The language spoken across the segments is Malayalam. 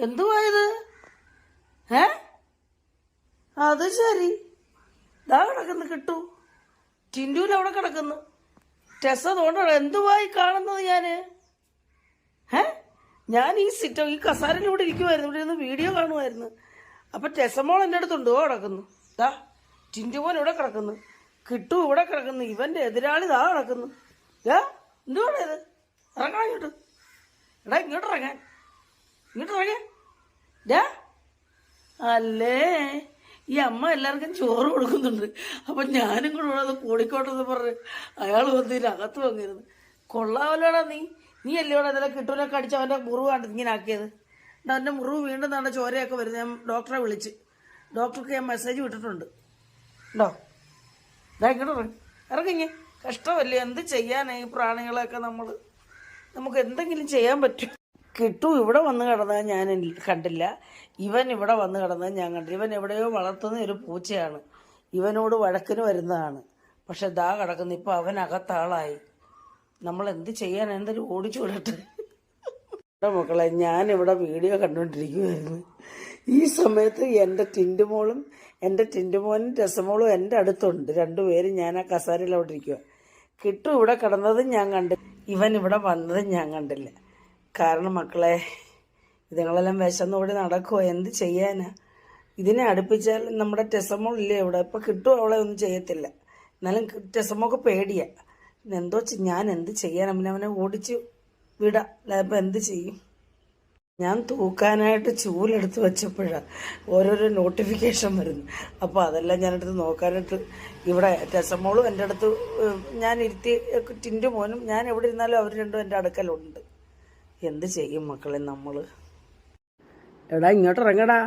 എന്തുവായത്? ഏ അത് ശരി, ദാ കിടക്കുന്നു കിട്ടു. ടിൻഡൂല് അവിടെ കിടക്കുന്നു. ടെസ തോണ്ടാണ് എന്തുവായി കാണുന്നത് ഞാന്. ഞാൻ ഈ കസാരയിലൂടെ ഇരിക്കുമായിരുന്നു, ഇവിടെ ഇരുന്ന് വീഡിയോ കാണുമായിരുന്നു. അപ്പൊ ടെസമോൾ എൻ്റെ അടുത്തുണ്ടോ കിടക്കുന്നു. ദാ ടിൻഡുമോൻ ഇവിടെ കിടക്കുന്നു, കിട്ടു ഇവിടെ കിടക്കുന്നു, ഇവന്റെ എതിരാളി ദാ കിടക്കുന്നു. എന്തുവാണ് ഇത്? ഇറങ്ങണം ഇങ്ങോട്ട്. എടാ ഇങ്ങോട്ട് ഇറങ്ങാൻ. അല്ലേ ഈ അമ്മ എല്ലാവർക്കും ചോറ് കൊടുക്കുന്നുണ്ട്. അപ്പൊ ഞാനും കൂടെ ഇവിടെ കൂടിക്കോട്ടെന്ന് പറഞ്ഞ് അയാൾ വന്നതിനകത്ത് വന്നിരുന്നു. കൊള്ളാവല്ലോടാ നീ അല്ലേ ഇവിടെ അതിലെ കിട്ടൂനൊക്കെ അടിച്ച് അവന്റെ മുറിവ് കണ്ട് ഇങ്ങനെ ആക്കിയത്. അവന്റെ മുറിവ് വീണ്ടും നല്ല ചോരയൊക്കെ വരുന്നത്. ഞാൻ ഡോക്ടറെ വിളിച്ച്, ഡോക്ടർക്ക് ഞാൻ മെസ്സേജ് വിട്ടിട്ടുണ്ട്. ഉണ്ടോ? ഇതാ ഇങ്ങോട്ട് ഇറങ്ങിങ്ങ. കഷ്ടമല്ലേ, എന്ത് ചെയ്യാനാ ഈ പ്രാണികളെയൊക്കെ നമുക്ക് എന്തെങ്കിലും ചെയ്യാൻ പറ്റും. കിട്ടു ഇവിടെ വന്ന് കിടന്നത് ഞാൻ കണ്ടില്ല, ഇവൻ ഇവിടെ വന്ന് കിടന്നത് ഞാൻ കണ്ടില്ല. ഇവൻ എവിടെയോ വളർത്തുന്ന ഒരു പൂച്ചയാണ്, ഇവനോട് വഴക്കിന് വരുന്നതാണ്. പക്ഷെ ദാ കിടക്കുന്നു. ഇപ്പൊ അവനകത്താളായി. നമ്മൾ എന്ത് ചെയ്യാൻ? എന്തൊരു ഓടിച്ചു വിടട്ടെ. മക്കളെ, ഞാനിവിടെ വീഡിയോ കണ്ടുകൊണ്ടിരിക്കുമായിരുന്നു. ഈ സമയത്ത് എൻ്റെ ടിൻഡുമോനും രസമോളും എൻ്റെ അടുത്തുണ്ട്. രണ്ടുപേരും ഞാൻ ആ കസാരയിൽ അവിടെ ഇരിക്കുക. കിട്ടു ഇവിടെ കിടന്നതും ഞാൻ കണ്ടില്ല, ഇവൻ ഇവിടെ വന്നതും ഞാൻ കണ്ടില്ല. കാരണം മക്കളെ, ഇതുങ്ങളെല്ലാം വിശന്നോടി നടക്കുമോ, എന്ത് ചെയ്യാനാ? ഇതിനെ അടുപ്പിച്ചാൽ നമ്മുടെ ടെസമോൾ ഇല്ലേ ഇവിടെ, ഇപ്പം കിട്ടും അവളെ ഒന്നും ചെയ്യത്തില്ല. എന്നാലും ടെസമോക്ക് പേടിയാ. ഞാൻ എന്ത് ചെയ്യാൻ? അവനെ ഓടിച്ച് വിടാം. ഇപ്പം എന്ത് ചെയ്യും? ഞാൻ തൂക്കാനായിട്ട് ചൂലെടുത്ത് വെച്ചപ്പോഴാണ് ഓരോരോ നോട്ടിഫിക്കേഷൻ വരുന്നു. അപ്പോൾ അതെല്ലാം ഞാനെടുത്ത് നോക്കാനായിട്ട് ഇവിടെ ടെസമോളും എൻ്റെ അടുത്ത് ഞാൻ ഇരുത്തി, ടിൻഡു മോനും ഞാൻ എവിടെ ഇരുന്നാലും അവർ രണ്ടും എൻ്റെ അടുക്കലുണ്ട്. എന്ത് ചെയ്യും മക്കളെ നമ്മൾ? എടാ ഇങ്ങോട്ട് ഇറങ്ങടാ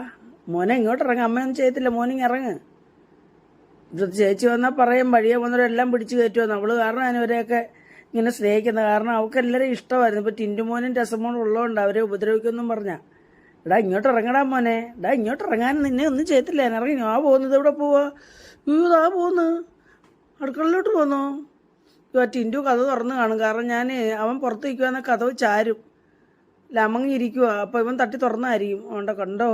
മോനെ, ഇങ്ങോട്ട് ഇറങ്ങ. അമ്മയൊന്നും ചെയ്യത്തില്ല, മോനിങ് ഇറങ്ങ്. ഇത് ചേച്ചി വന്നാൽ പറയും വഴിയെ വന്നവരെല്ലാം പിടിച്ചു കയറ്റുമെന്ന്. അവള് കാരണം അതിനവരെയൊക്കെ ഇങ്ങനെ സ്നേഹിക്കുന്നത്. കാരണം അവൾക്ക് എല്ലാവരും ഇഷ്ടമായിരുന്നു. ഇപ്പൊ ടിൻഡുമോനും രസമോനും ഉള്ളതുകൊണ്ട് അവരെ ഉപദ്രവിക്കുമെന്നും പറഞ്ഞാ. എടാ ഇങ്ങോട്ട് ഇറങ്ങടാ മോനെ, എടാ ഇങ്ങോട്ട് ഇറങ്ങാൻ. നിന്നെ ഒന്നും ചെയ്യത്തില്ല, ഞാൻ ഇറങ്ങി. ആ പോകുന്നത് എവിടെ പോവാ? ഇതാ പോന്ന്, അടുക്കളയിലോട്ട് പോന്നോ? ടിൻഡു കഥ തുറന്ന് കാണും. കാരണം അവൻ പുറത്ത് നിൽക്കുവാന്ന കഥവ് ചാരും ലമങ്ങിയിരിക്കുക. അപ്പൊ ഇവൻ തട്ടി തുറന്നായിരിക്കും. അതുകൊണ്ട് കണ്ടോ?